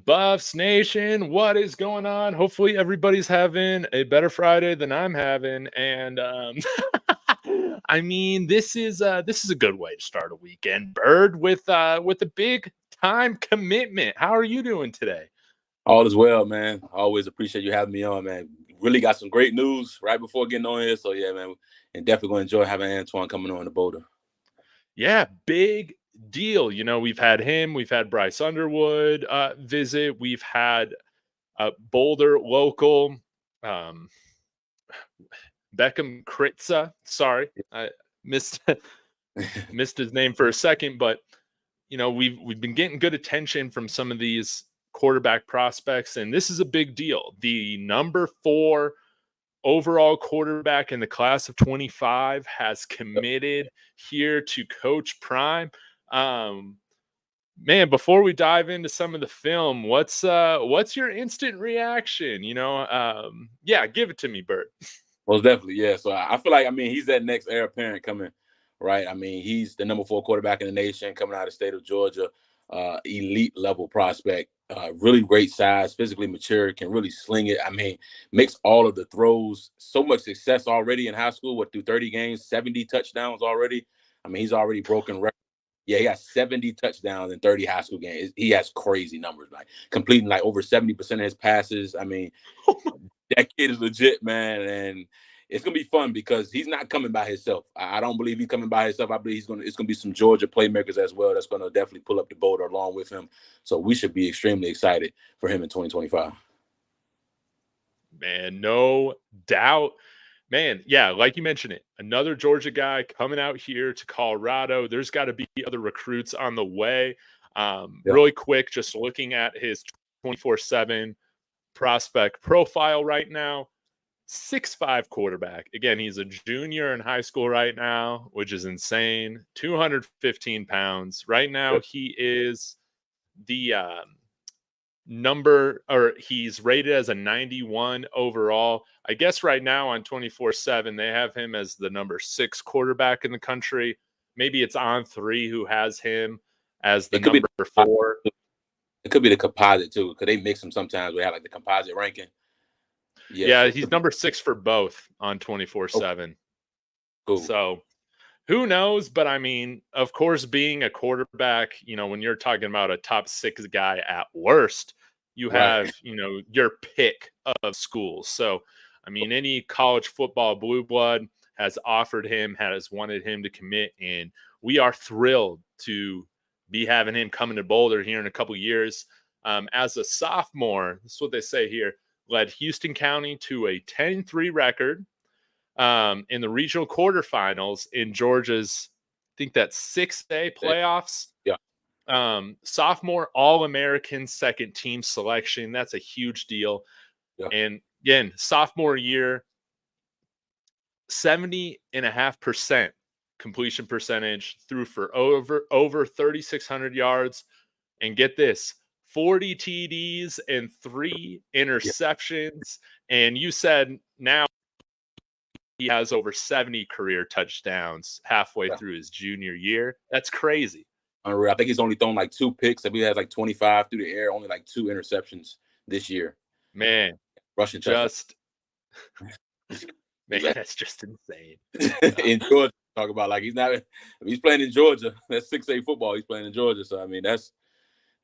Buffs Nation, what is going on? Hopefully everybody's having a better Friday than I'm having. And I mean, this is a good way to start a weekend, Bird, with a big time commitment. How are you doing today? All is well, man. I always appreciate you having me on, man. Really got some great news right before getting on here. So yeah, man, and definitely going to enjoy having Antwann coming on the Boulder. Yeah, big deal. You know, we've had him, we've had Bryce Underwood visit, we've had Boulder local Beckham Kritza. Sorry, I missed missed his name for a second, but you know, we've been getting good attention from some of these quarterback prospects, and this is a big deal. The number 4 overall quarterback in the class of 25 has committed here to Coach Prime. Man, before we dive into some of the film, what's your instant reaction? You know, yeah, give it to me, Bert. Most definitely, yeah. So I feel like, I mean, he's that next heir apparent coming, right? I mean, he's the number 4 quarterback in the nation coming out of the state of Georgia, elite level prospect, really great size, physically mature, can really sling it. I mean, makes all of the throws, so much success already in high school, through 30 games, 70 touchdowns already. I mean, he's already broken records. Yeah, he got 70 touchdowns in 30 high school games. He has crazy numbers, like completing like over 70% of his passes. I mean, that kid is legit, man, and it's gonna be fun because he's not coming by himself. I don't believe he's coming by himself. I believe it's gonna be some Georgia playmakers as well that's gonna definitely pull up the boulder along with him. So we should be extremely excited for him in 2025. Man, no doubt. Man, yeah, like you mentioned it, another Georgia guy coming out here to Colorado. There's got to be other recruits on the way. Really quick, just looking at his 24/7 prospect profile right now. 6'5" quarterback. Again, he's a junior in high school right now, which is insane. 215 pounds. Right now, he is the he's rated as a 91 overall. I guess right now on 24/7, they have him as the number 6 quarterback in the country. Maybe it's On3 who has him as the number 4. It could be the composite too, because they mix them sometimes. We have like the composite ranking. Yeah, so he's number 6 for both on 24/7. Cool. So who knows? But I mean, of course, being a quarterback, you know, when you're talking about a top 6 guy at worst, you have, you know, your pick of schools. So, I mean, any college football blue blood has offered him, has wanted him to commit, and we are thrilled to be having him coming to Boulder here in a couple years. As a sophomore, this is what they say here, led Houston County to a 10-3 record in the regional quarterfinals in Georgia's, I think that's 6A playoffs. Yeah. Sophomore All-American second team selection. That's a huge deal. Yeah. And again, sophomore year, 70.5% completion percentage, threw for over 3,600 yards. And get this, 40 TDs and 3 interceptions. Yeah. And you said now he has over 70 career touchdowns halfway through his junior year. That's crazy. I think he's only thrown like 2 picks. I mean, he has like 25 through the air, only like 2 interceptions this year. Man, rushing just man, that's just insane. In Georgia, talk about like he's playing in Georgia. That's 6A football. He's playing in Georgia. So I mean, that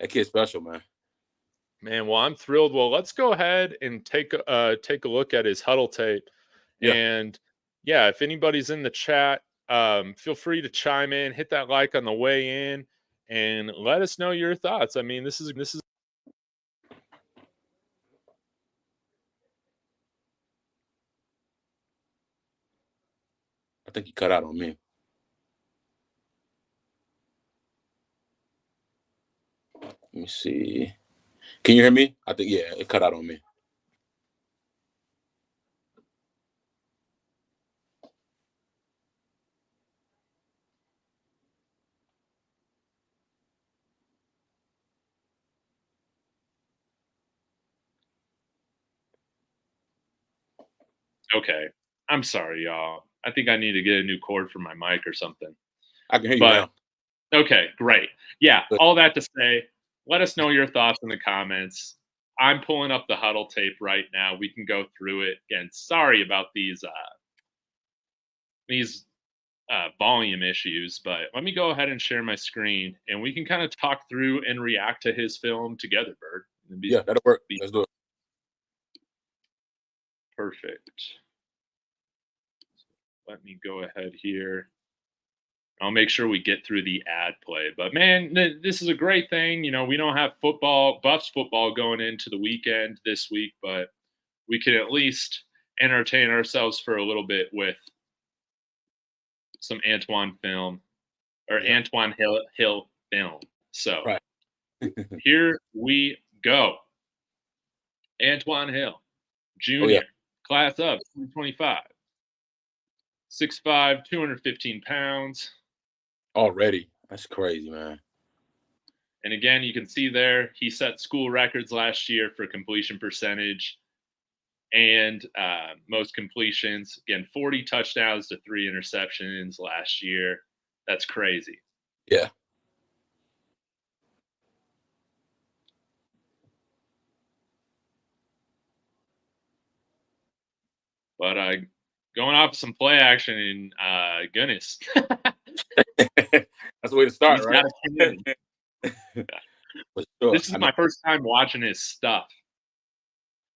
kid's special, man. Man, well, I'm thrilled. Well, let's go ahead and take a look at his huddle tape. Yeah. And yeah, if anybody's in the chat, feel free to chime in, hit that like on the way in, and let us know your thoughts. I mean, this is. I think you cut out on me. Let me see. Can you hear me? I think, yeah, it cut out on me. Okay. I'm sorry, y'all. I think I need to get a new cord for my mic or something. I can hear you now. Okay, great. Yeah, all that to say, let us know your thoughts in the comments. I'm pulling up the huddle tape right now. We can go through it again. Sorry about these volume issues, but let me go ahead and share my screen, and we can kind of talk through and react to his film together, Bird. Yeah, that'll work. Let's do it. Perfect. Let me go ahead here. I'll make sure we get through the ad play. But, man, this is a great thing. You know, we don't have Buffs football going into the weekend this week, but we can at least entertain ourselves for a little bit with some Antwann film or Antoine Hill film. So here we go. Antoine Hill, Jr., class of 2025, 6'5", 215 pounds. Already. That's crazy, man. And again, you can see there, he set school records last year for completion percentage and most completions. Again, 40 touchdowns to 3 interceptions last year. That's crazy. Yeah. But going off some play action, and goodness. That's the way to start, He's right? Sure. This is my first time watching his stuff.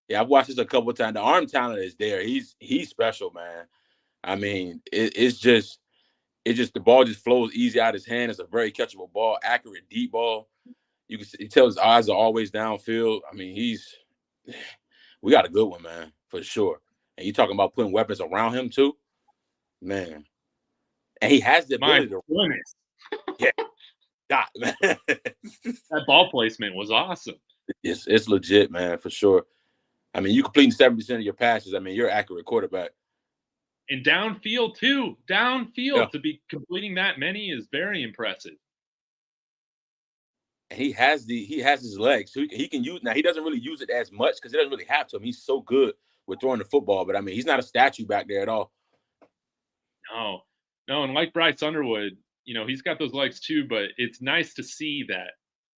Yeah, I've watched this a couple of times. The arm talent is there. He's special, man. I mean, it's just the ball just flows easy out of his hand. It's a very catchable ball, accurate deep ball. You can tell his eyes are always downfield. I mean, we got a good one, man, for sure. And you talking about putting weapons around him too, man. And he has the ability to. Yeah, God, man. That ball placement was awesome. It's legit, man, for sure. I mean, you completing 70% of your passes. I mean, you're an accurate quarterback. And downfield too. Downfield to be completing that many is very impressive. And he has his legs. So he can use. Now he doesn't really use it as much because he doesn't really have to. I mean, he's so good with throwing the football, but I mean, he's not a statue back there at all. No, and like Bryce Underwood, you know, he's got those legs too, but it's nice to see that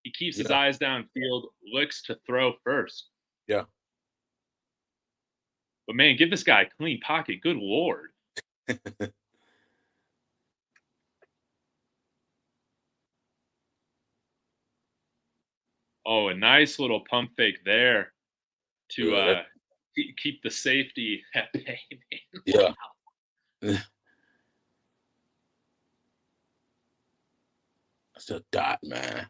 he keeps his eyes downfield, looks to throw first. Yeah. But man, give this guy a clean pocket. Good Lord. Oh, a nice little pump fake there to keep the safety at bay. Yeah. That's a dot, man.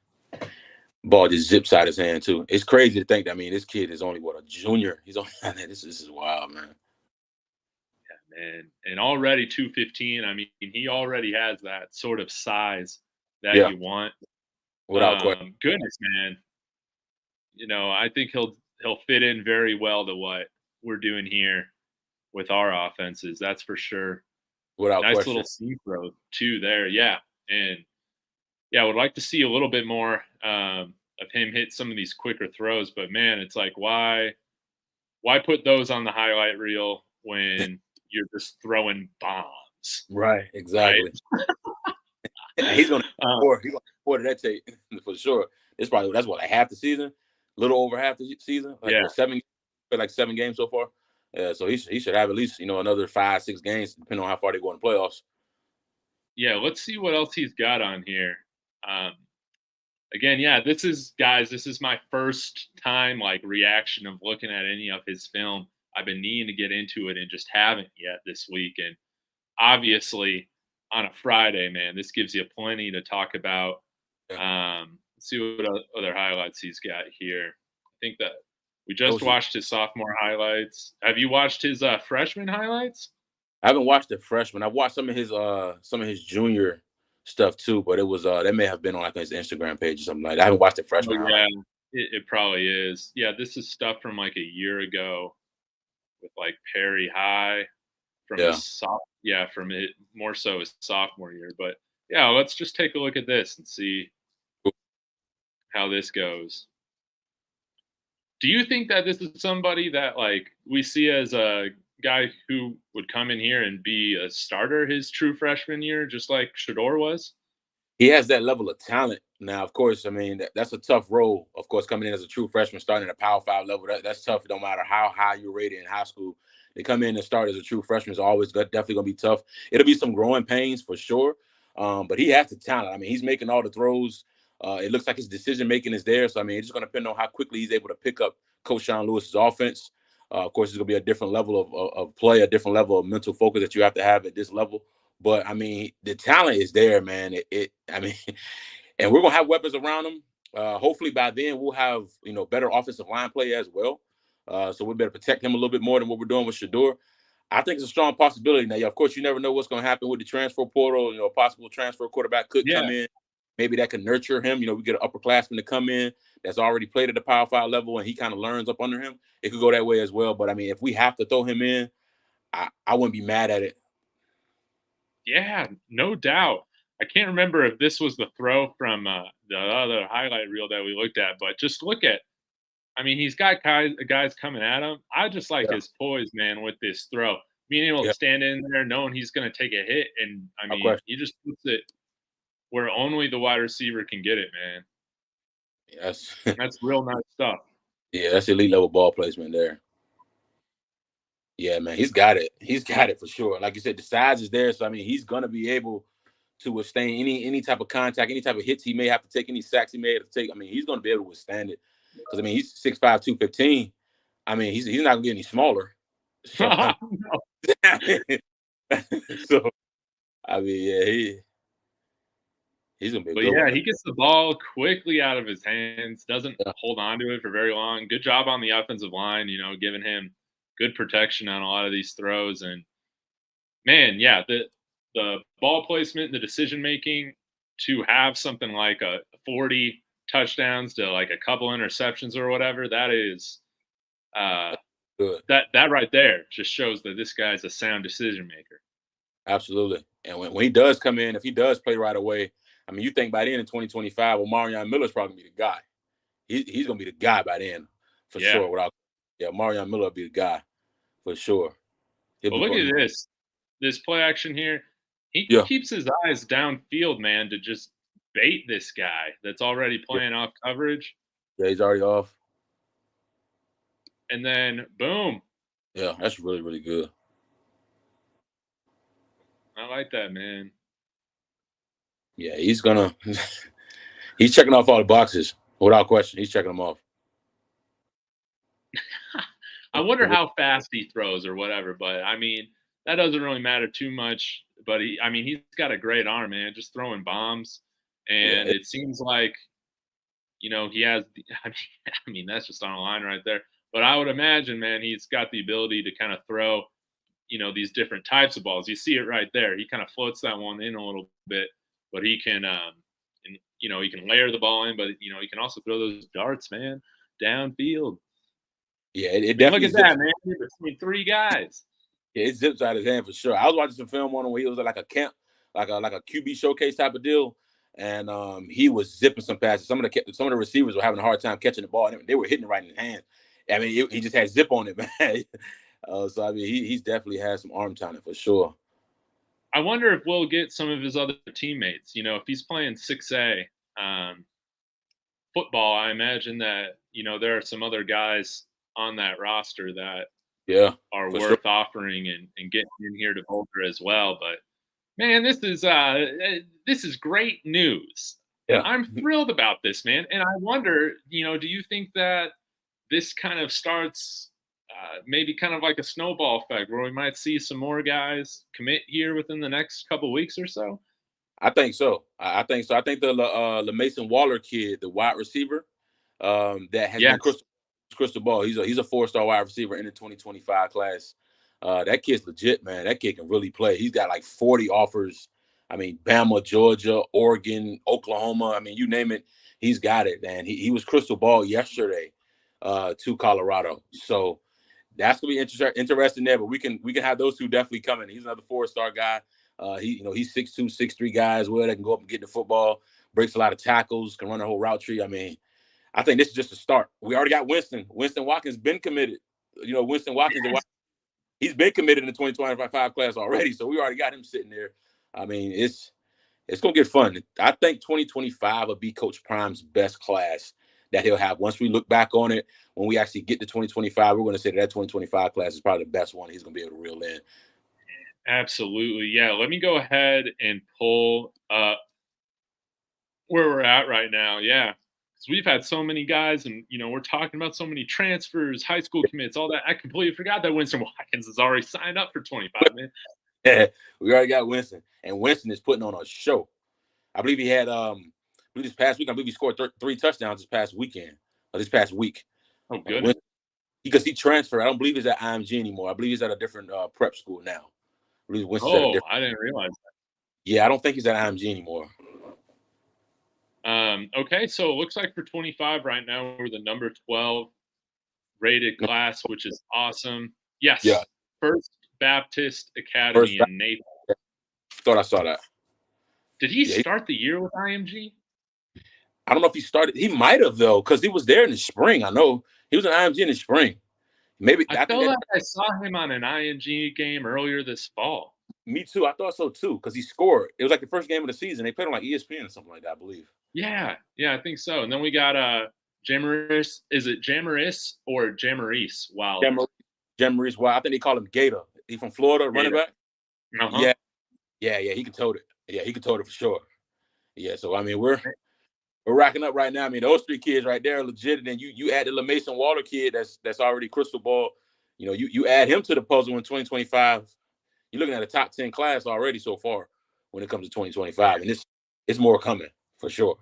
Ball just zips out his hand too. It's crazy to think that. I mean, this kid is only a junior. He's only this is wild, man. Yeah, man. And already 215. I mean, he already has that sort of size that you want. Without question. Goodness, man. You know, I think he'll fit in very well to what we're doing here with our offenses. That's for sure. Without nice question. Little seam throw too there. Yeah. And yeah, I would like to see a little bit more of him hit some of these quicker throws, but man, it's like, why put those on the highlight reel when you're just throwing bombs? Right. Exactly. Right? He's going to score. He's going to score that tape for sure. That's what, like half the season, a little over half the season. Like 7 games so far. Yeah, so he should have at least another 5-6 games, depending on how far they go in the playoffs. Yeah, let's see what else he's got on here. Again, yeah, this is my first time reaction of looking at any of his film. I've been needing to get into it and just haven't yet this week. And obviously on a Friday, man, this gives you plenty to talk about. Let's see what other highlights he's got here. I think that we just watched his sophomore highlights. Have you watched his freshman highlights? I haven't watched the freshman. I've watched some of his junior stuff too, but it was that may have been on his Instagram page or something like that. I haven't watched the freshman. Yeah, it probably is. Yeah, this is stuff from a year ago with Perry High from from it more so his sophomore year. But yeah, let's just take a look at this and see how this goes. Do you think that this is somebody that we see as a guy who would come in here and be a starter his true freshman year, just like Shedeur was? He has that level of talent. Now, of course, I mean, that's a tough role. Of course, coming in as a true freshman, starting at a Power 5 level, that's tough. No matter how high you're rated in high school, they come in and start as a true freshman is always definitely going to be tough. It'll be some growing pains for sure. But he has the talent. I mean, he's making all the throws. It looks like his decision-making is there. So, I mean, it's just going to depend on how quickly he's able to pick up Coach Sean Lewis's offense. Of course, it's going to be a different level of play, a different level of mental focus that you have to have at this level. But, I mean, the talent is there, man. I mean, and we're going to have weapons around him. Hopefully by then we'll have, better offensive line play as well. So we better protect him a little bit more than what we're doing with Shedeur. I think it's a strong possibility. Now, of course, you never know what's going to happen with the transfer portal. A possible transfer quarterback could come in. Maybe that can nurture him. We get an upperclassman to come in that's already played at the Power 5 level, and he kind of learns up under him. It could go that way as well. But, I mean, if we have to throw him in, I wouldn't be mad at it. Yeah, no doubt. I can't remember if this was the throw from the other highlight reel that we looked at, but just look at, I mean, he's got guys coming at him. I just like his poise, man, with this throw. Being able to stand in there, knowing he's going to take a hit. And, I mean, he just puts it where only the wide receiver can get it, man. Yes. That's real nice stuff. Yeah, that's elite level ball placement there. Yeah, man, he's got it. He's got it for sure. Like you said, the size is there. So, I mean, he's going to be able to withstand any type of contact, any type of hits he may have to take, any sacks he may have to take. I mean, he's going to be able to withstand it. Because, I mean, he's 6'5", 215. I mean, he's not going to get any smaller. So, so I mean, yeah, he's going to be a good one. He gets the ball quickly out of his hands, doesn't hold on to it for very long. Good job on the offensive line, giving him good protection on a lot of these throws. And, man, yeah, the ball placement, the decision making to have something like a 40 touchdowns to like a couple interceptions or whatever, that is good. That right there just shows that this guy's a sound decision maker. Absolutely. And when he does come in, if he does play right away, I mean, you think by then in 2025, well, Marion Miller's probably gonna be the guy. He's gonna be the guy by then for sure. Marion Miller will be the guy for sure. Well, look at this play action here. He keeps his eyes downfield, man, to just bait this guy that's already playing off coverage. Yeah, he's already off. And then, boom. Yeah, that's really, really good. I like that, man. Yeah, he's checking off all the boxes without question. He's checking them off. I wonder how fast he throws or whatever, but I mean, that doesn't really matter too much. But he's got a great arm, man, just throwing bombs. And it seems like, he has, I mean, that's just on a line right there. But I would imagine, man, he's got the ability to kind of throw, these different types of balls. You see it right there. He kind of floats that one in a little bit, but he can, he can layer the ball in, but, he can also throw those darts, man, downfield. Yeah, it definitely. Look at that, man. Between three guys. Yeah, it zips out of his hand for sure. I was watching some film on him where he was at like a camp, like a QB showcase type of deal, and he was zipping some passes. Some of the receivers were having a hard time catching the ball, and they were hitting it right in the hand. I mean, he just had zip on it, man. So I mean, he's definitely has some arm talent for sure. I wonder if we'll get some of his other teammates. If he's playing 6A football, I imagine that there are some other guys on that roster that are worth offering and getting in here to Boulder as well. But man, this is great news. Yeah, I'm thrilled about this, man. And I wonder, do you think that this kind of starts maybe kind of like a snowball effect where we might see some more guys commit here within the next couple of weeks or so? I think so. I think so. I think the Mason Waller kid, the wide receiver, that has been crystal ball. He's a 4-star wide receiver in the 2025 class. That kid's legit, man. That kid can really play. He's got like 40 offers. I mean, Bama, Georgia, Oregon, Oklahoma. I mean, you name it, he's got it, man. He was crystal ball yesterday to Colorado. So that's gonna be interesting there. But we can have those two definitely coming. He's another 4-star guy. He's 6'2", 6'3" guy as well that can go up and get the football, breaks a lot of tackles, can run a whole route tree. I mean, I think this is just a start. We already got Winston. Winston Watkins been committed. Winston Watkins, he's been committed in the 2025 class already. So we already got him sitting there. I mean, it's going to get fun. I think 2025 will be Coach Prime's best class that he'll have. Once we look back on it, when we actually get to 2025, we're going to say that 2025 class is probably the best one he's going to be able to reel in. Absolutely. Yeah. Let me go ahead and pull up where we're at right now. Yeah. Because we've had so many guys, and, we're talking about so many transfers, high school commits, all that. I completely forgot that Winston Watkins has already signed up for 25, man. Yeah, we already got Winston. And Winston is putting on a show. I believe he had this past week. I believe he scored 3 touchdowns this past weekend or this past week. Oh, good. Because he transferred. I don't believe he's at IMG anymore. I believe he's at a different prep school now. I believe Winston's at a different. I didn't realize that. Yeah, I don't think he's at IMG anymore. Okay, so it looks like for 25 right now, we're the number 12 rated class, which is awesome. Yes. Yeah. First Baptist Academy in Naples. Thought I saw that. Did he start the year with IMG? I don't know if he started. He might have, though, because he was there in the spring. I know he was in IMG in the spring. Maybe I felt like I saw him on an IMG game earlier this fall. Me too. I thought so too, because he scored. It was like the first game of the season. They played on like ESPN or something like that, I believe. Yeah, I think so. And then we got Jamaris. Is it Jamaris or Jamaris? Wow. Jamaris. Wow. I think they call him Gator. He from Florida, running back. Uh-huh. Yeah. He can tote it. Yeah, he can tote it for sure. Yeah. So I mean, we're racking up right now. I mean, those 3 kids right there are legit. And then you add the LaMason Waller kid that's already crystal ball. You add him to the puzzle in 2025. You're looking at a top 10 class already so far when it comes to 2025, and it's more coming for sure.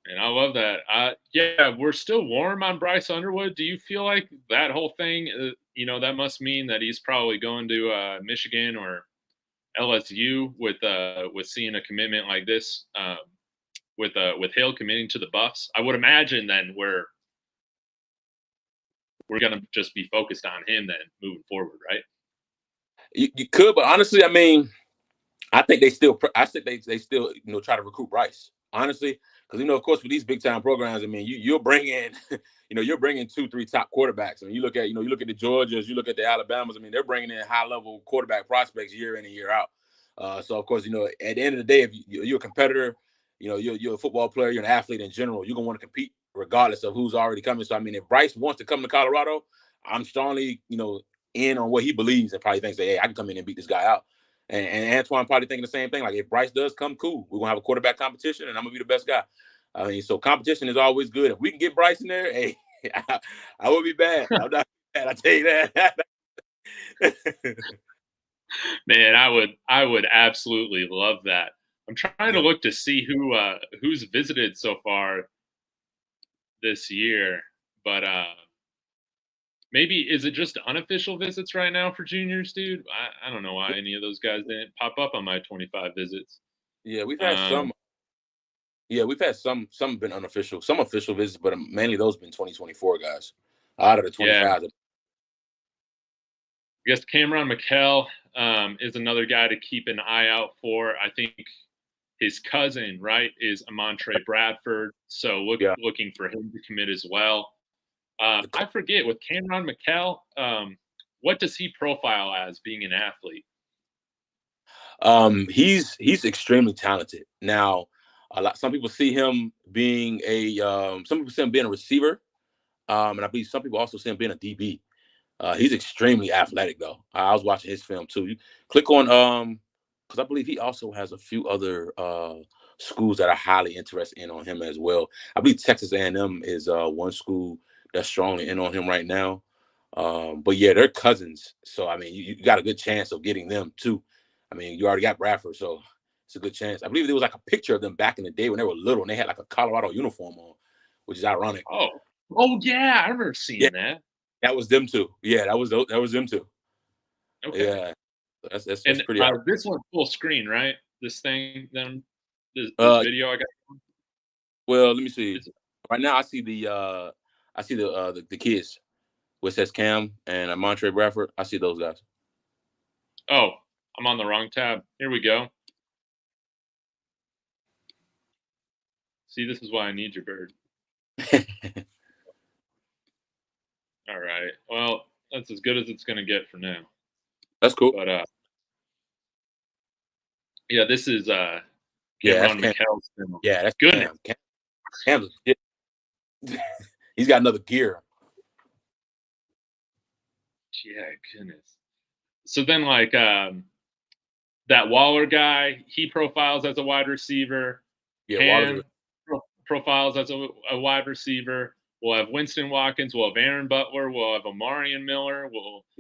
And I love that. Yeah, we're still warm on Bryce Underwood. Do you feel like that whole thing, that must mean that he's probably going to Michigan or LSU with seeing a commitment like this, with Hill committing to the Buffs? I would imagine then we're going to just be focused on him then moving forward, right? You could, but honestly, I mean, I think they still try to recruit Bryce. Honestly, because of course, with these big time programs, I mean, you're bringing, you're bringing 2-3 top quarterbacks. I mean, you look at the Georgias, you look at the Alabamas. I mean, they're bringing in high level quarterback prospects year in and year out. So of course, at the end of the day, if you're a competitor, you're a football player, you're an athlete in general, you're gonna want to compete regardless of who's already coming. So I mean, if Bryce wants to come to Colorado, I'm strongly, in on what he believes and probably thinks that, hey, I can come in and beat this guy out. And Antwann probably thinking the same thing. Like, if Bryce does come, cool. We're going to have a quarterback competition, and I'm going to be the best guy. I mean, so competition is always good. If we can get Bryce in there, hey, I would be bad. I'm not bad, I tell you that. Man, I would absolutely love that. I'm trying to look to see who's visited so far this year, but maybe is it just unofficial visits right now for juniors, dude? I don't know why any of those guys didn't pop up on my 25 visits. Yeah, we've had some. Yeah, we've had some been unofficial, some official visits, but mainly those been 2024 guys out of the 25. Yeah. I guess Cameron McKell is another guy to keep an eye out for. I think his cousin, right, is Amontre Bradford. So looking for him to commit as well. I forget, with Cameron McKell, what does he profile as being an athlete? He's extremely talented. Now, some people see him being a receiver, and I believe some people also see him being a DB. He's extremely athletic, though. I was watching his film too. You click on because I believe he also has a few other schools that are highly interested in on him as well. I believe Texas A&M is one school that's strongly in on him right now. But yeah, they're cousins, so I mean, you got a good chance of getting them too. I mean, you already got Bradford, so it's a good chance. I believe there was like a picture of them back in the day when they were little, and they had like a Colorado uniform on, which is ironic. Oh yeah, I remember seeing that. That was them too. Yeah, that was them too. Okay. Yeah, that's pretty. This one's full screen, right? This thing, this video I got. Well, let me see. Right now, I see the kids, which says Cam and Amontre Bradford. I see those guys. Oh, I'm on the wrong tab. Here we go. See, this is why I need your bird. All right. Well, that's as good as it's going to get for now. That's cool. But Yeah, this is Yeah, that's Cameron Cam. McHale's film. Yeah, that's Goodness. Cam's legit. He's got another gear. Yeah, goodness. So then, like, that Waller guy, he profiles as a wide receiver. Yeah, Waller's. Cam profiles as a wide receiver. We'll have Winston Watkins. We'll have Aaron Butler. We'll have Amarian Miller.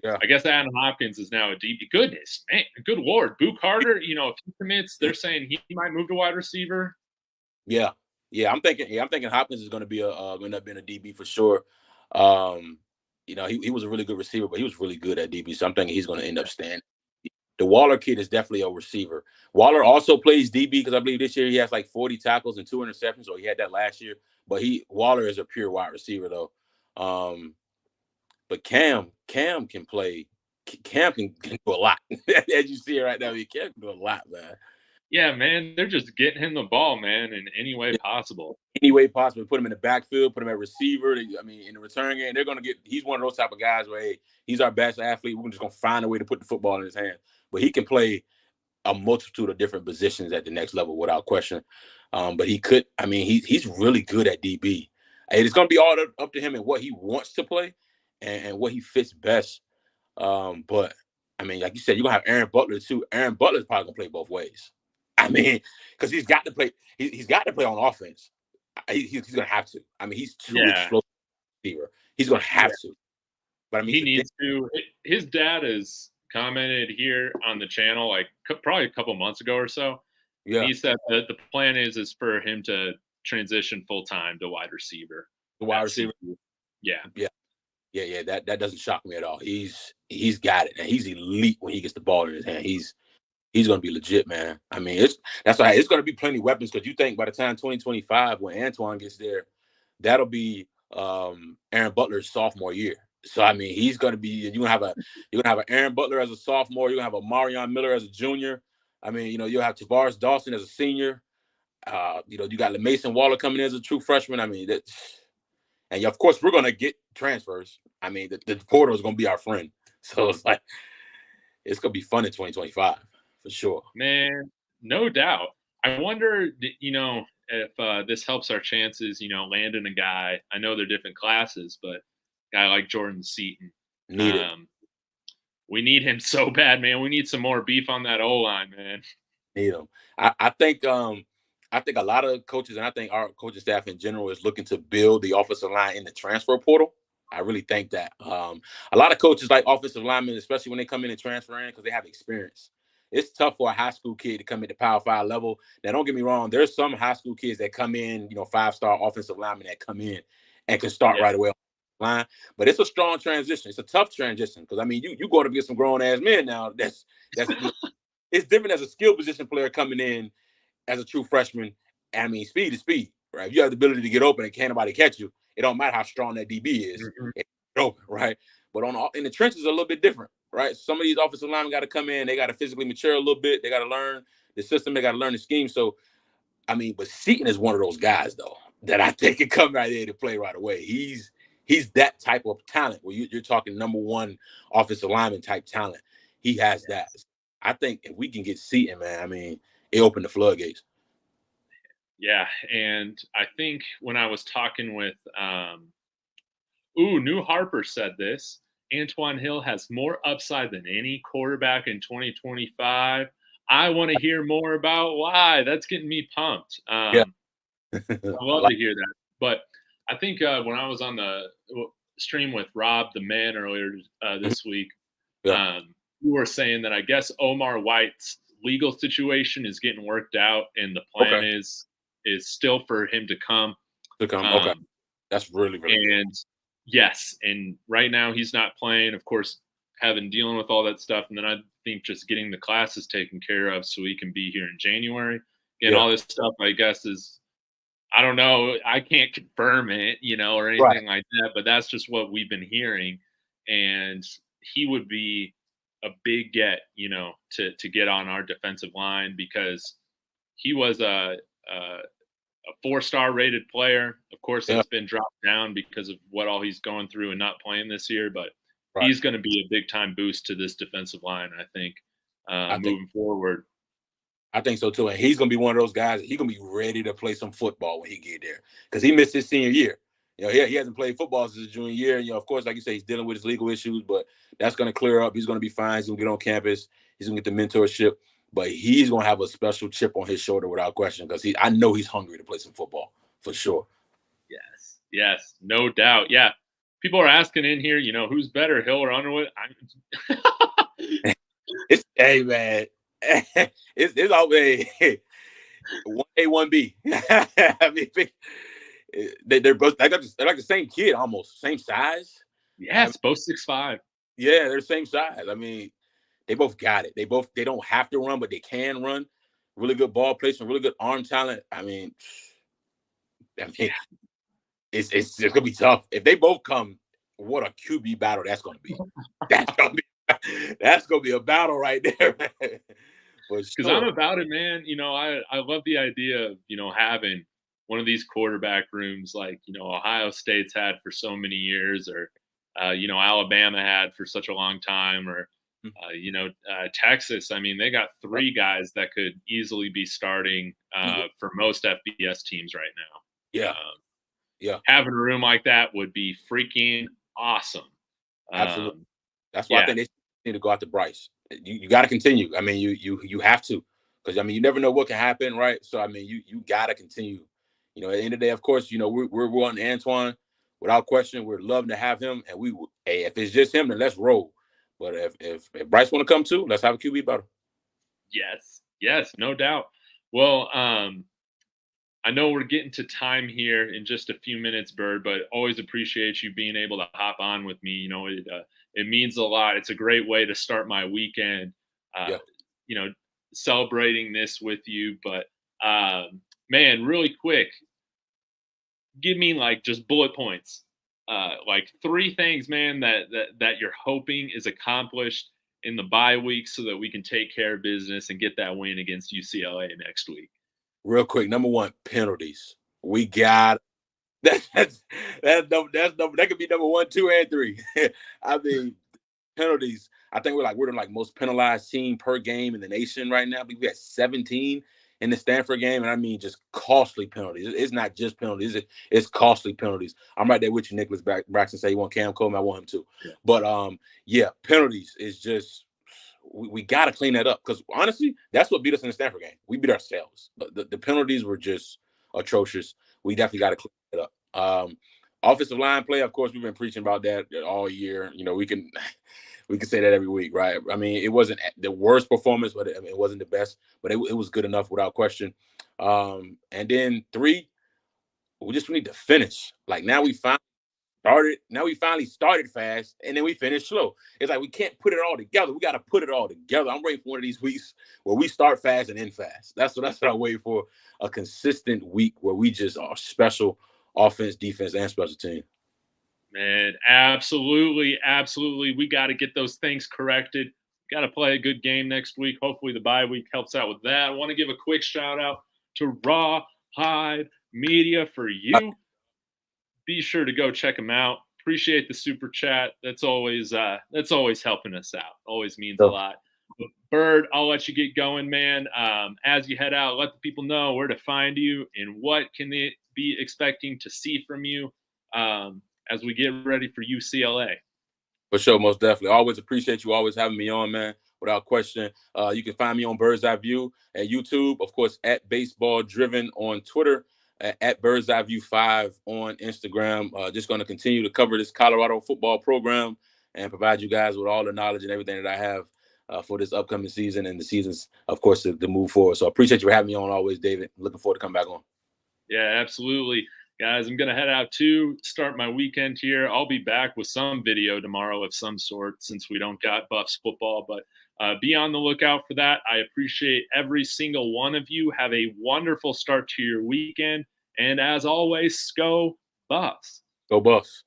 Yeah. I guess Adam Hopkins is now a DB. Goodness, man, good lord. Boo Carter, you know, if he commits, they're saying he might move to wide receiver. Yeah, I'm thinking Hopkins is going to be end up being a DB for sure. You know, he was a really good receiver, but he was really good at DB. So I'm thinking he's going to end up staying. The Waller kid is definitely a receiver. Waller also plays DB because I believe this year he has like 40 tackles and 2 interceptions, or he had that last year. But Waller is a pure wide receiver though. But Cam can play. Cam can do a lot. As you see it right now, he can do a lot, man. Yeah, man, they're just getting him the ball, man, in any way possible. Any way possible. Put him in the backfield, put him at receiver. I mean, in the return game, they're going to get – he's one of those type of guys where, hey, he's our best athlete. We're just going to find a way to put the football in his hand. But he can play a multitude of different positions at the next level without question. But he could – I mean, he's really good at DB. And it's going to be all up to him and what he wants to play and what he fits best. But, I mean, like you said, you're going to have Aaron Butler too. Aaron Butler's probably going to play both ways. I mean, because he's got to play. He's got to play on offense. He's going to have to. I mean, he's too explosive receiver. He's going to have to. But I mean, he needs to. His dad has commented here on the channel, like probably a couple months ago or so. Yeah, he said that the plan is for him to transition full time to wide receiver. The wide receiver. Yeah. That doesn't shock me at all. He's got it, and he's elite when he gets the ball in his hand. He's going to be legit, man. I mean, that's why it's going to be plenty of weapons because you think by the time 2025, when Antwann gets there, that'll be Aaron Butler's sophomore year. So I mean, he's going to be. You're gonna have an Aaron Butler as a sophomore. You're gonna have a Marion Miller as a junior. I mean, you know, you'll have Tavares Dawson as a senior. You know, you got Mason Waller coming in as a true freshman. I mean, and of course we're gonna get transfers. I mean, the portal is gonna be our friend. So it's like it's gonna be fun in 2025. For sure, man, no doubt. I wonder, you know, if this helps our chances, you know, landing a guy. I know they're different classes, but a guy like Jordan Seaton, we need him so bad, man. We need some more beef on that O line, man. Need him. I think a lot of coaches, and I think our coaching staff in general, is looking to build the offensive line in the transfer portal. I really think that a lot of coaches like offensive linemen, especially when they come in and transfer in, because they have experience. It's tough for a high school kid to come into Power 5 level. Now, don't get me wrong. There's some high school kids that come in, you know, 5-star offensive linemen that come in and can start right away on the line. But it's a strong transition. It's a tough transition because, I mean, you go to get some grown-ass men now. That's it's different as a skill position player coming in as a true freshman. I mean, speed is speed, right? If you have the ability to get open and can't nobody catch you, it don't matter how strong that DB is. It's open, right? But in the trenches, a little bit different, right? Some of these offensive linemen got to come in. They got to physically mature a little bit. They got to learn the system. They got to learn the scheme. So, I mean, but Seaton is one of those guys, though, that I think can come right there to play right away. He's that type of talent where you're talking number one offensive lineman type talent. He has that. I think if we can get Seaton, man, I mean, it opened the floodgates. Yeah, and I think when I was talking with New Harper said this. Antoine Hill has more upside than any quarterback in 2025. I want to hear more about why. That's getting me pumped. I love to hear that. But I think when I was on the stream with Rob the Man earlier this week, you were saying that I guess Omar White's legal situation is getting worked out, and the plan is still for him to come. Okay, that's really good. Yes, and right now he's not playing. Of course, dealing with all that stuff, and then I think just getting the classes taken care of so he can be here in January. And all this stuff, I guess, is I don't know. I can't confirm it, you know, or anything like that. But that's just what we've been hearing, and he would be a big get, you know, to get on our defensive line because he was a 4-star rated player. Of course, it's been dropped down because of what all he's going through and not playing this year. But he's going to be a big time boost to this defensive line, I think, moving forward. I think so too. And he's gonna be one of those guys. He's gonna be ready to play some football when he get there, because he missed his senior year. He hasn't played football since his junior year. Of course, like you say, he's dealing with his legal issues, but that's gonna clear up. He's gonna be fine. He's gonna get on campus. He's gonna get the mentorship, but he's gonna have a special chip on his shoulder without question, because I know he's hungry to play some football for sure. Yes, no doubt. Yeah, people are asking in here, who's better, Hill or Underwood? Hey man, it's always 1A, 1B. I mean, they're both they're like the same kid, almost same size. Yes, both 6'5". Yeah, they're the same size. I mean, they both got it. They don't have to run, but they can run. Really good ball placement, really good arm talent. I mean, it's gonna be tough if they both come. What a QB battle that's gonna be. That's gonna be a battle right there, man. Because I'm about it, man. I love the idea of having one of these quarterback rooms like Ohio State's had for so many years, or Alabama had for such a long time, or Texas. I mean, they got 3 guys that could easily be starting for most FBS teams right now. Yeah. Having a room like that would be freaking awesome. Absolutely. That's why I think they need to go out to Bryce. You got to continue. I mean, you have to, because I mean, you never know what can happen, right? So I mean, you got to continue. At the end of the day, of course, we're on Antwann without question. We're loving to have him, and if it's just him, then let's roll. But if Bryce want to come too, let's have a QB battle. Yes, no doubt. Well, I know we're getting to time here in just a few minutes, Bird, but always appreciate you being able to hop on with me. It means a lot. It's a great way to start my weekend, celebrating this with you. But, man, really quick, give me just bullet points, 3 things, man, that you're hoping is accomplished in the bye week so that we can take care of business and get that win against UCLA next week. Real quick, number 1, penalties. We got that could be number 1, 2, and 3. I mean, penalties. I think we're the most penalized team per game in the nation right now. We had 17 in the Stanford game, and I mean just costly penalties. It's not just penalties; it's costly penalties. I'm right there with you, Nicholas Braxton. Say you want Cam Coleman, I want him too. Yeah. But penalties is just. We got to clean that up, because honestly, that's what beat us in the Stanford game. We beat ourselves. The penalties were just atrocious. We definitely got to clean it up. Offensive line play, of course, we've been preaching about that all year. We can say that every week, right? I mean, it wasn't the worst performance, but it wasn't the best. But it was good enough without question. And then 3, we need to finish. Now we finally started fast, and then we finished slow. It's we can't put it all together. We got to put it all together. I'm waiting for one of these weeks where we start fast and end fast. That's what I'm waiting for, a consistent week where we just are special offense, defense, and special team. Man, absolutely. We got to get those things corrected. Got to play a good game next week. Hopefully the bye week helps out with that. I want to give a quick shout out to Rawhide Media for you. Be sure to go check them out. Appreciate the super chat. That's always helping us out. Always means a lot. But Bird, I'll let you get going, man. As you head out, let the people know where to find you and what can they be expecting to see from you as we get ready for UCLA. For sure, most definitely. Always appreciate you always having me on, man. Without question. You can find me on BurdsEyeView at YouTube, of course, at Baseball Driven on Twitter, at BurdsEyeView 5 on Instagram. Just going to continue to cover this Colorado football program and provide you guys with all the knowledge and everything that I have for this upcoming season and the seasons, of course, to move forward. So I appreciate you for having me on always, David. Looking forward to come back on. Yeah, absolutely. Guys, I'm going to head out to start my weekend here. I'll be back with some video tomorrow of some sort since we don't got Buffs football, but be on the lookout for that. I appreciate every single one of you. Have a wonderful start to your weekend. And as always, go Buffs. Go Buffs.